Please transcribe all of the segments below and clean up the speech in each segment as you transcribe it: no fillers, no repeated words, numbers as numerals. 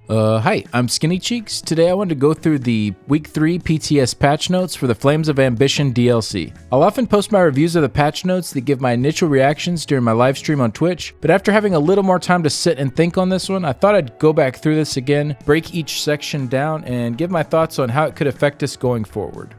Hi, I'm Skinny Cheeks. Today I wanted to go through the Week 3 PTS patch notes for the Flames of Ambition DLC. I'll often post my reviews of the patch notes that give my initial reactions during my live stream on Twitch, but after having a little more time to sit and think on this one, I thought I'd go back through this again, break each section down, and give my thoughts on how it could affect us going forward.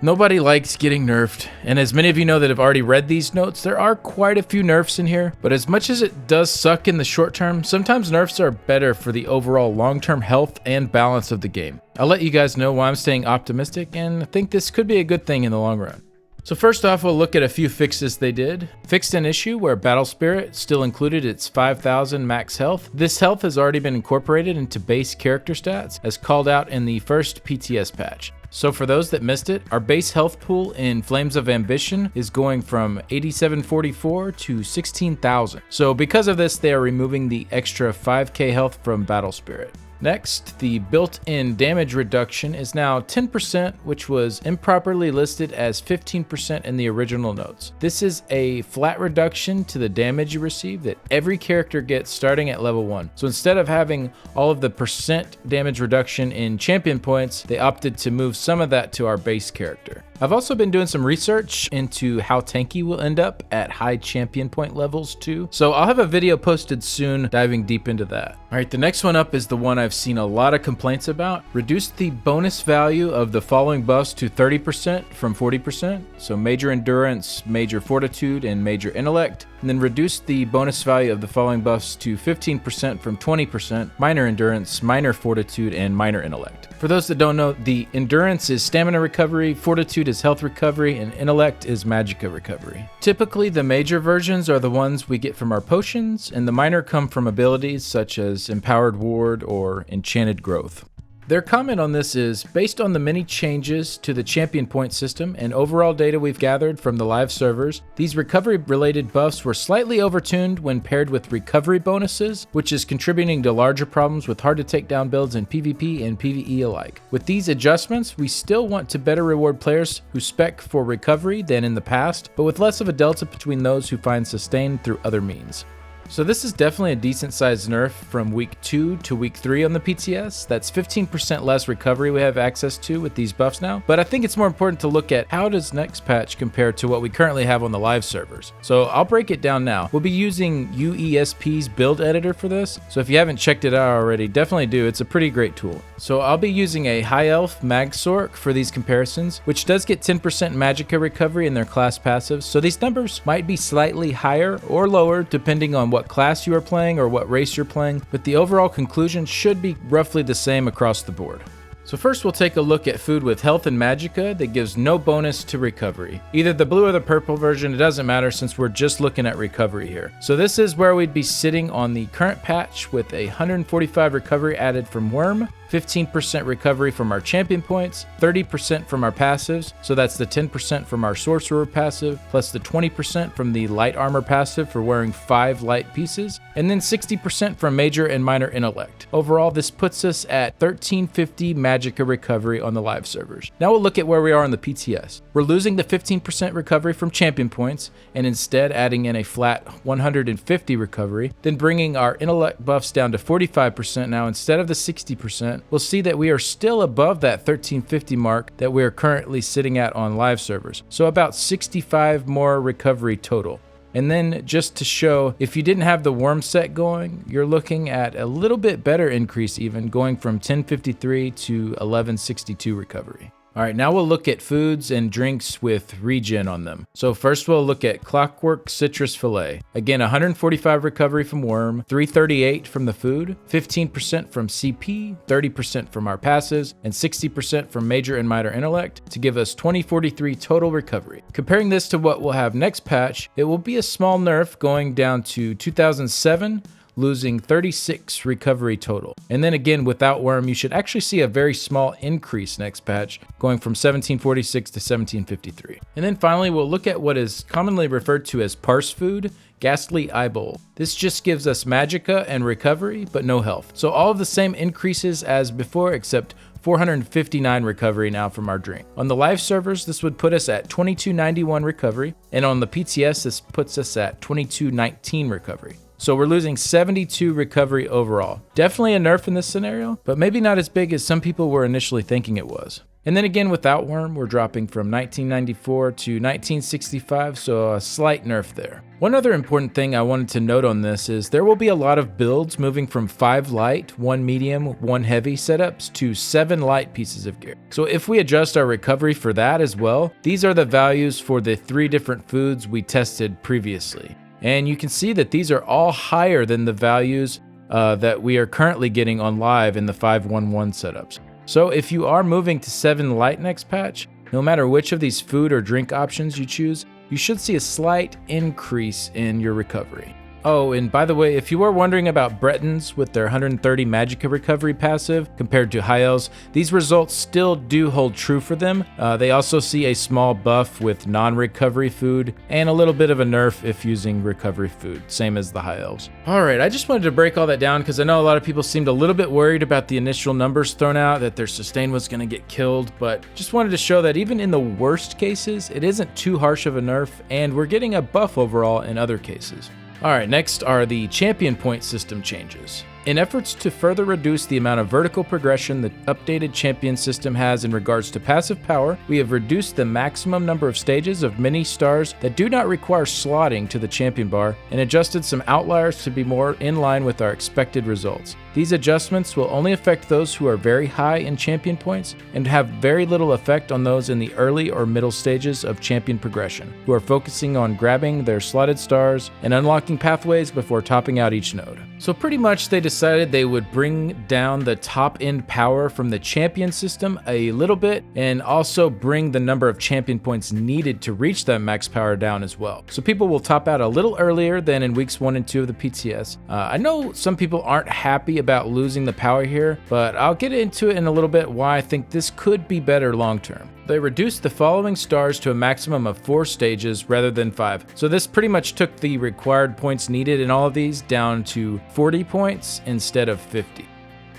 Nobody likes getting nerfed, and as many of you know that have already read these notes, there are quite a few nerfs in here, but as much as it does suck in the short term, sometimes nerfs are better for the overall long-term health and balance of the game. I'll let you guys know why I'm staying optimistic and think this could be a good thing in the long run. So first off, we'll look at a few fixes they did. Fixed an issue where Battle Spirit still included its 5,000 max health. This health has already been incorporated into base character stats as called out in the first PTS patch. So for those that missed it, our base health pool in Flames of Ambition is going from 8744 to 16,000. So because of this, they are removing the extra 5k health from Battle Spirit. Next, the built-in damage reduction is now 10%, which was improperly listed as 15% in the original notes. This is a flat reduction to the damage you receive that every character gets starting at level 1. So instead of having all of the percent damage reduction in champion points, they opted to move some of that to our base character. I've also been doing some research into how tanky will end up at high champion point levels too, so I'll have a video posted soon diving deep into that. Alright, the next one up is the one I've seen a lot of complaints about. Reduce the bonus value of the following buffs to 30% from 40%, so Major Endurance, Major Fortitude, and Major Intellect, and then reduce the bonus value of the following buffs to 15% from 20%, Minor Endurance, Minor Fortitude, and Minor Intellect. For those that don't know, the Endurance is stamina recovery, Fortitude is health recovery, and Intellect is magicka recovery. Typically, the major versions are the ones we get from our potions, and the minor come from abilities such as Empowered Ward or Enchanted Growth. Their comment on this is, based on the many changes to the champion point system and overall data we've gathered from the live servers, these recovery-related buffs were slightly overtuned when paired with recovery bonuses, which is contributing to larger problems with hard-to-take-down builds in PvP and PvE alike. With these adjustments, we still want to better reward players who spec for recovery than in the past, but with less of a delta between those who find sustain through other means. So this is definitely a decent sized nerf from week 2 to week 3 on the PTS. That's 15% less recovery we have access to with these buffs now. But I think it's more important to look at how does next patch compare to what we currently have on the live servers. So I'll break it down now. We'll be using UESP's build editor for this. So if you haven't checked it out already, definitely do. It's a pretty great tool. So I'll be using a High Elf Mag Sork for these comparisons, which does get 10% magicka recovery in their class passives. So these numbers might be slightly higher or lower depending on what class you are playing or what race you're playing, but the overall conclusion should be roughly the same across the board. So first we'll take a look at food with health and magicka that gives no bonus to recovery. Either the blue or the purple version, it doesn't matter since we're just looking at recovery here. So this is where we'd be sitting on the current patch with 145 recovery added from Worm, 15% recovery from our champion points, 30% from our passives, so that's the 10% from our sorcerer passive, plus the 20% from the light armor passive for wearing 5 light pieces, and then 60% from major and minor intellect. Overall, this puts us at 1350 magicka recovery on the live servers. Now we'll look at where we are on the PTS. We're losing the 15% recovery from champion points, and instead adding in a flat 150 recovery, then bringing our intellect buffs down to 45% now instead of the 60%. We'll see that we are still above that 1350 mark that we are currently sitting at on live servers. So about 65 more recovery total. And then just to show, if you didn't have the worm set going, you're looking at a little bit better increase even, going from 1053 to 1162 recovery. All right, now we'll look at foods and drinks with regen on them. So first we'll look at Clockwork Citrus Fillet. Again, 145 recovery from Worm, 338 from the food, 15% from CP, 30% from our passives, and 60% from Major and Minor Intellect to give us 2043 total recovery. Comparing this to what we'll have next patch, it will be a small nerf going down to 2007, losing 36 recovery total. And then again, without Worm, you should actually see a very small increase next patch, going from 1746 to 1753. And then finally, we'll look at what is commonly referred to as parse food, Ghastly Eyebowl. This just gives us magicka and recovery, but no health. So all of the same increases as before, except 459 recovery now from our drink. On the live servers, this would put us at 2291 recovery, and on the PTS, this puts us at 2219 recovery. So we're losing 72 recovery overall. Definitely a nerf in this scenario, but maybe not as big as some people were initially thinking it was. And then again, without Worm, we're dropping from 1994 to 1965, so a slight nerf there. One other important thing I wanted to note on this is there will be a lot of builds moving from 5 light, 1 medium, 1 heavy setups to 7 light pieces of gear. So if we adjust our recovery for that as well, these are the values for the 3 different foods we tested previously. And you can see that these are all higher than the values that we are currently getting on live in the 511 setups. So if you are moving to 7 light next patch, no matter which of these food or drink options you choose, you should see a slight increase in your recovery. Oh, and by the way, if you are wondering about Bretons with their 130 Magicka recovery passive compared to High Elves, these results still do hold true for them. They also see a small buff with non-recovery food and a little bit of a nerf if using recovery food, same as the High Elves. Alright, I just wanted to break all that down because I know a lot of people seemed a little bit worried about the initial numbers thrown out, that their sustain was going to get killed, but just wanted to show that even in the worst cases, it isn't too harsh of a nerf, and we're getting a buff overall in other cases. Alright, next are the champion point system changes. In efforts to further reduce the amount of vertical progression the updated champion system has in regards to passive power, we have reduced the maximum number of stages of mini stars that do not require slotting to the champion bar and adjusted some outliers to be more in line with our expected results. These adjustments will only affect those who are very high in champion points and have very little effect on those in the early or middle stages of champion progression, who are focusing on grabbing their slotted stars and unlocking pathways before topping out each node. So pretty much they decided they would bring down the top end power from the champion system a little bit and also bring the number of champion points needed to reach that max power down as well. So people will top out a little earlier than in weeks 1 and 2 of the PTS. I know some people aren't happy about losing the power here, but I'll get into it in a little bit why I think this could be better long term. They reduced the following stars to a maximum of 4 stages rather than 5. So this pretty much took the required points needed in all of these down to 40 points instead of 50.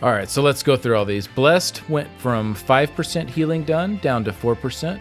Alright, so let's go through all these. Blessed went from 5% healing done down to 4%.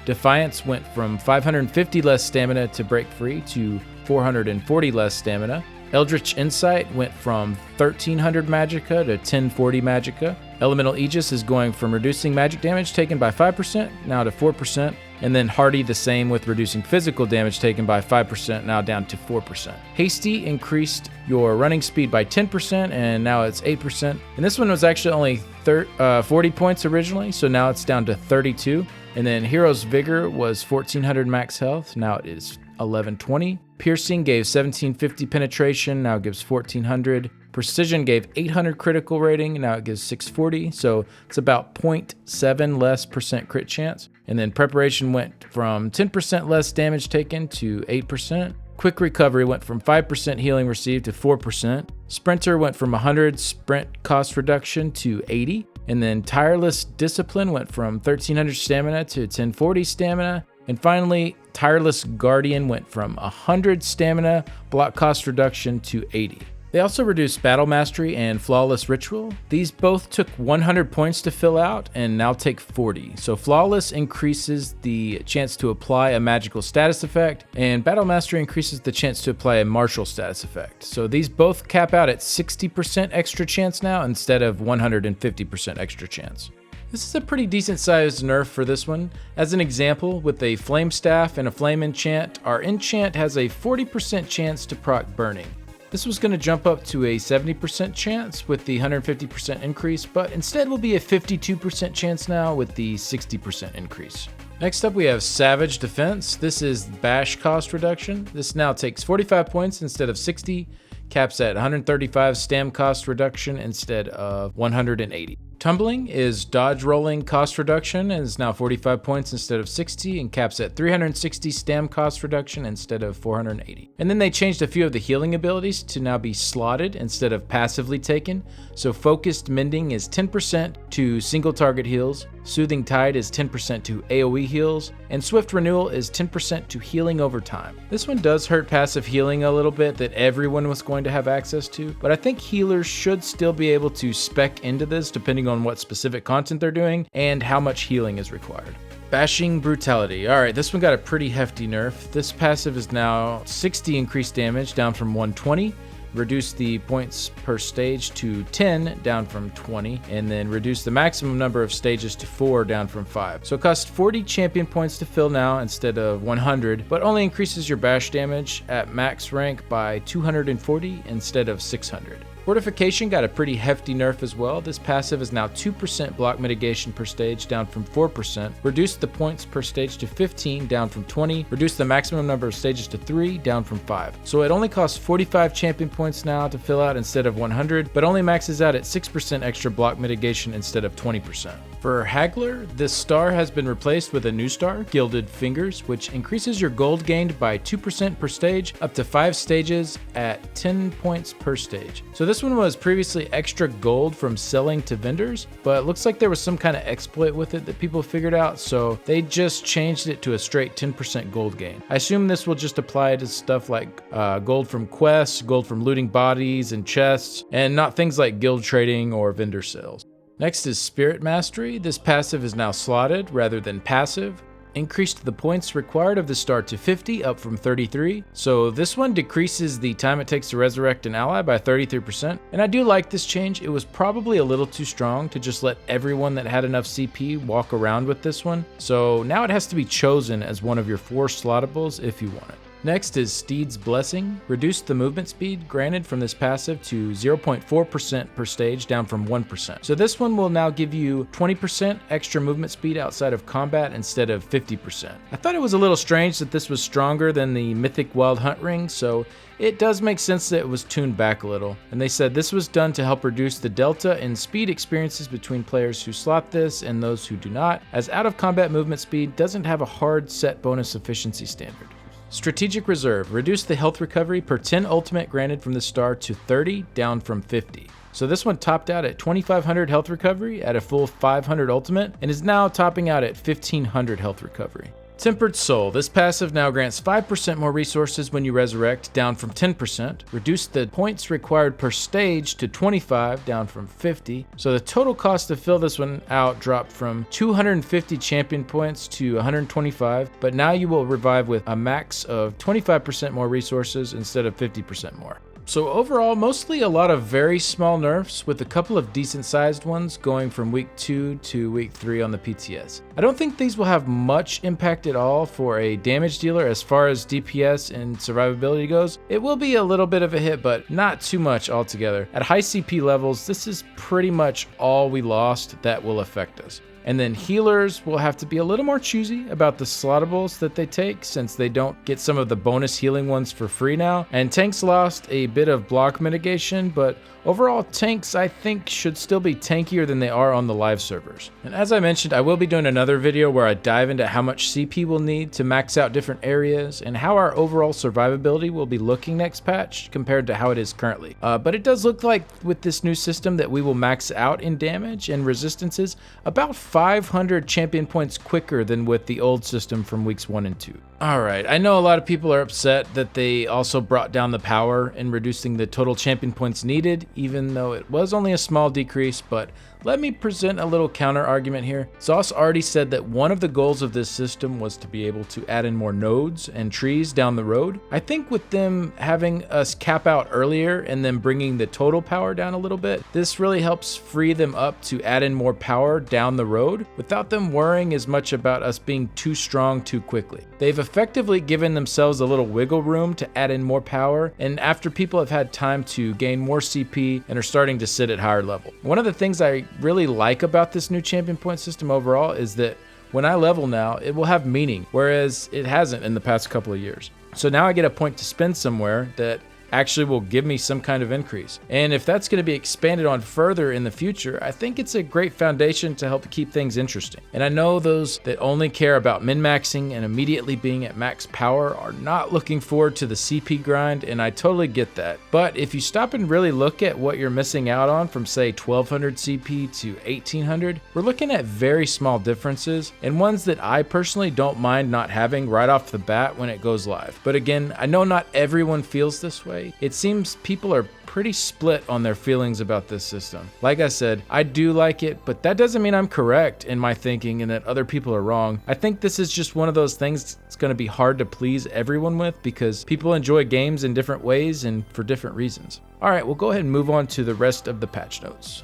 Defiance went from 550 less stamina to break free to 440 less stamina. Eldritch Insight went from 1300 Magicka to 1040 Magicka. Elemental Aegis is going from reducing magic damage taken by 5% now to 4%. And then Hardy the same with reducing physical damage taken by 5% now down to 4%. Hasty increased your running speed by 10% and now it's 8%. And this one was actually only 40 points originally, so now it's down to 32. And then Hero's Vigor was 1400 max health, now it is 1120. Piercing gave 1750 penetration, now it gives 1400. Precision gave 800 critical rating, now it gives 640, so it's about 0.7 less percent crit chance. And then Preparation went from 10% less damage taken to 8%. Quick Recovery went from 5% healing received to 4%. Sprinter went from 100 sprint cost reduction to 80. And then Tireless Discipline went from 1300 stamina to 1040 stamina. And finally, Tireless Guardian went from 100 stamina block cost reduction to 80. They also reduced Battle Mastery and Flawless Ritual. These both took 100 points to fill out and now take 40. So Flawless increases the chance to apply a magical status effect, and Battle Mastery increases the chance to apply a martial status effect. So these both cap out at 60% extra chance now instead of 150% extra chance. This is a pretty decent sized nerf for this one. As an example, with a Flame Staff and a Flame Enchant, our enchant has a 40% chance to proc Burning. This was going to jump up to a 70% chance with the 150% increase, but instead will be a 52% chance now with the 60% increase. Next up we have Savage Defense. This is bash cost reduction. This now takes 45 points instead of 60, caps at 135 stam cost reduction instead of 180. Tumbling is dodge rolling cost reduction and is now 45 points instead of 60 and caps at 360 stam cost reduction instead of 480. And then they changed a few of the healing abilities to now be slotted instead of passively taken. So Focused Mending is 10% to single target heals, Soothing Tide is 10% to AoE heals, and Swift Renewal is 10% to healing over time. This one does hurt passive healing a little bit that everyone was going to have access to, but I think healers should still be able to spec into this depending on what specific content they're doing and how much healing is required. Bashing Brutality. Alright, this one got a pretty hefty nerf. This passive is now 60 increased damage down from 120. reduce the points per stage to 10 down from 20, and then reduce the maximum number of stages to 4 down from 5. So it costs 40 champion points to fill now instead of 100, but only increases your bash damage at max rank by 240 instead of 600. Fortification got a pretty hefty nerf as well. This passive is now 2% block mitigation per stage, down from 4%. Reduced the points per stage to 15, down from 20. Reduced the maximum number of stages to 3, down from 5. So it only costs 45 champion points now to fill out instead of 100, but only maxes out at 6% extra block mitigation instead of 20%. For Haggler, this star has been replaced with a new star, Gilded Fingers, which increases your gold gained by 2% per stage, up to 5 stages at 10 points per stage. So this one was previously extra gold from selling to vendors, but it looks like there was some kind of exploit with it that people figured out, so they just changed it to a straight 10% gold gain. I assume this will just apply to stuff like gold from quests, gold from looting bodies and chests, and not things like guild trading or vendor sales. Next is Spirit Mastery. This passive is now slotted rather than passive. Increased the points required of the star to 50, up from 33. So this one decreases the time it takes to resurrect an ally by 33%. And I do like this change. It was probably a little too strong to just let everyone that had enough CP walk around with this one. So now it has to be chosen as one of your 4 slottables if you want it. Next is Steed's Blessing. Reduced the movement speed granted from this passive to 0.4% per stage, down from 1%. So this one will now give you 20% extra movement speed outside of combat instead of 50%. I thought it was a little strange that this was stronger than the Mythic Wild Hunt Ring, so it does make sense that it was tuned back a little. And they said this was done to help reduce the delta in speed experiences between players who slot this and those who do not, as out of combat movement speed doesn't have a hard set bonus efficiency standard. Strategic Reserve. Reduced the health recovery per 10 ultimate granted from the star to 30, down from 50. So this one topped out at 2500 health recovery at a full 500 ultimate, and is now topping out at 1500 health recovery. Tempered Soul. This passive now grants 5% more resources when you resurrect, down from 10%. Reduced the points required per stage to 25, down from 50. So the total cost to fill this one out dropped from 250 champion points to 125, but now you will revive with a max of 25% more resources instead of 50% more. So overall, mostly a lot of very small nerfs, with a couple of decent sized ones going from week 2 to week 3 on the PTS. I don't think these will have much impact at all for a damage dealer as far as DPS and survivability goes. It will be a little bit of a hit, but not too much altogether. At high CP levels, this is pretty much all we lost that will affect us. And then healers will have to be a little more choosy about the slottables that they take, since they don't get some of the bonus healing ones for free now. And tanks lost a bit of block mitigation, but overall tanks I think should still be tankier than they are on the live servers. And as I mentioned, I will be doing another video where I dive into how much CP we'll need to max out different areas and how our overall survivability will be looking next patch compared to how it is currently. But it does look like with this new system that we will max out in damage and resistances about 500 champion points quicker than with the old system from weeks 1 and 2. Alright, I know a lot of people are upset that they also brought down the power in reducing the total champion points needed, even though it was only a small decrease, but let me present a little counter argument here. Sauce already said that one of the goals of this system was to be able to add in more nodes and trees down the road. I think with them having us cap out earlier and then bringing the total power down a little bit, this really helps free them up to add in more power down the road without them worrying as much about us being too strong too quickly. They've effectively given themselves a little wiggle room to add in more power, and after people have had time to gain more CP and are starting to sit at higher level. One of the things I really like about this new champion point system overall is that when I level now, it will have meaning, whereas it hasn't in the past couple of years. So now I get a point to spend somewhere that actually will give me some kind of increase. And if that's going to be expanded on further in the future, I think it's a great foundation to help keep things interesting. And I know those that only care about min-maxing and immediately being at max power are not looking forward to the CP grind, and I totally get that. But if you stop and really look at what you're missing out on from say 1200 CP to 1800, we're looking at very small differences, and ones that I personally don't mind not having right off the bat when it goes live. But again, I know not everyone feels this way. It seems people are pretty split on their feelings about this system. Like I said, I do like it, but that doesn't mean I'm correct in my thinking and that other people are wrong. I think this is just one of those things that's going to be hard to please everyone with because people enjoy games in different ways and for different reasons. All right, we'll go ahead and move on to the rest of the patch notes.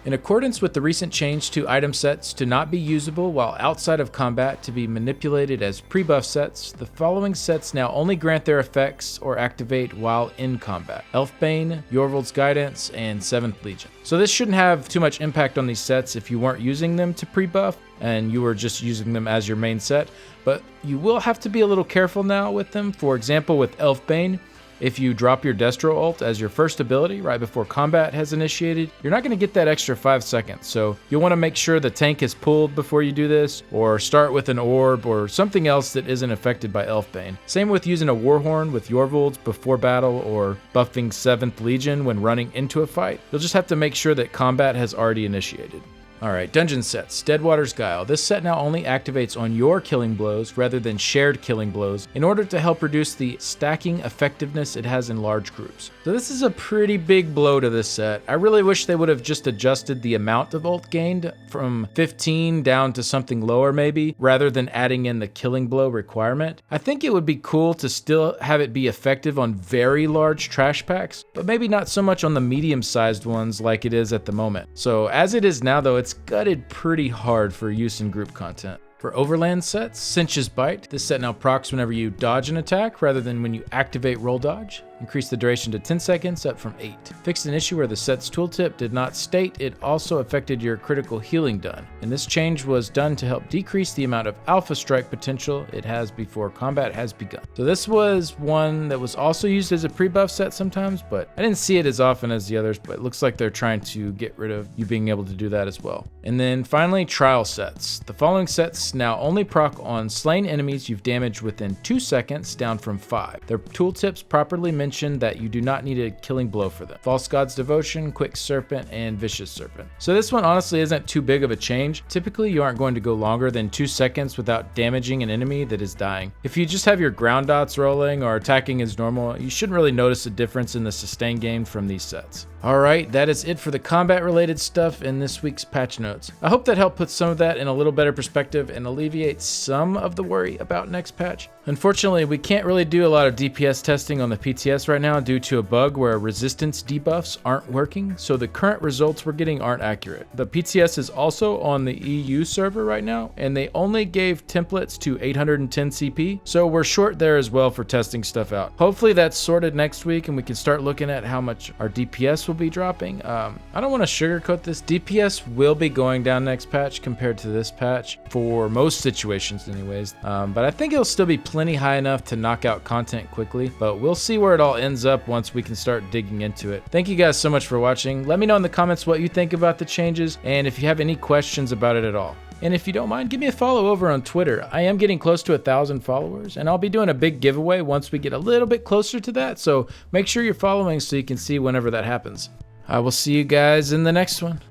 In accordance with the recent change to item sets to not be usable while outside of combat to be manipulated as pre-buff sets, the following sets now only grant their effects or activate while in combat: Elfbane, Yorvold's Guidance, and 7th Legion. So this shouldn't have too much impact on these sets if you weren't using them to pre-buff and you were just using them as your main set, but you will have to be a little careful now with them. For example, with Elfbane, if you drop your Destro ult as your first ability right before combat has initiated, you're not going to get that extra 5 seconds. So you'll want to make sure the tank is pulled before you do this, or start with an orb or something else that isn't affected by Elfbane. Same with using a Warhorn with Yorvolds before battle or buffing 7th Legion when running into a fight. You'll just have to make sure that combat has already initiated. Alright, dungeon sets. Deadwater's Guile. This set now only activates on your killing blows rather than shared killing blows in order to help reduce the stacking effectiveness it has in large groups. So this is a pretty big blow to this set. I really wish they would have just adjusted the amount of ult gained from 15 down to something lower maybe, rather than adding in the killing blow requirement. I think it would be cool to still have it be effective on very large trash packs, but maybe not so much on the medium-sized ones like it is at the moment. So as it is now though, it's gutted pretty hard for use in group content. For overland sets, Cinch's Bite. This set now procs whenever you dodge an attack rather than when you activate roll dodge. Increase the duration to 10 seconds, up from 8. Fixed an issue where the set's tooltip did not state it also affected your critical healing done, and this change was done to help decrease the amount of alpha strike potential it has before combat has begun. So this was one that was also used as a pre-buff set sometimes, but I didn't see it as often as the others, but it looks like they're trying to get rid of you being able to do that as well. And then finally, trial sets. The following sets now only proc on slain enemies you've damaged within 2 seconds, down from 5. Their tooltips properly mention that you do not need a killing blow for them: False God's Devotion, Quick Serpent, and Vicious Serpent. So this one honestly isn't too big of a change. Typically you aren't going to go longer than 2 seconds without damaging an enemy that is dying. If you just have your ground dots rolling or attacking as normal, you shouldn't really notice a difference in the sustain gained from these sets. Alright, that is it for the combat related stuff in this week's patch notes. I hope that helped put some of that in a little better perspective and alleviate some of the worry about next patch. Unfortunately, we can't really do a lot of DPS testing on the PTS right now due to a bug where resistance debuffs aren't working, so the current results we're getting aren't accurate. The PTS is also on the EU server right now, and they only gave templates to 810 CP, so we're short there as well for testing stuff out. Hopefully that's sorted next week and we can start looking at how much our DPS will be dropping. I don't want to sugarcoat this. DPS will be going down next patch compared to this patch for most situations anyways, but I think it'll still be plenty high enough to knock out content quickly, but we'll see where it all ends up once we can start digging into it. Thank you guys so much for watching. Let me know in the comments what you think about the changes and if you have any questions about it at all. And if you don't mind, give me a follow over on Twitter. I am getting close to 1,000 followers, and I'll be doing a big giveaway once we get a little bit closer to that, so make sure you're following so you can see whenever that happens. I will see you guys in the next one.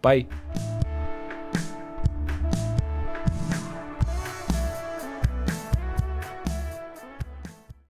Bye.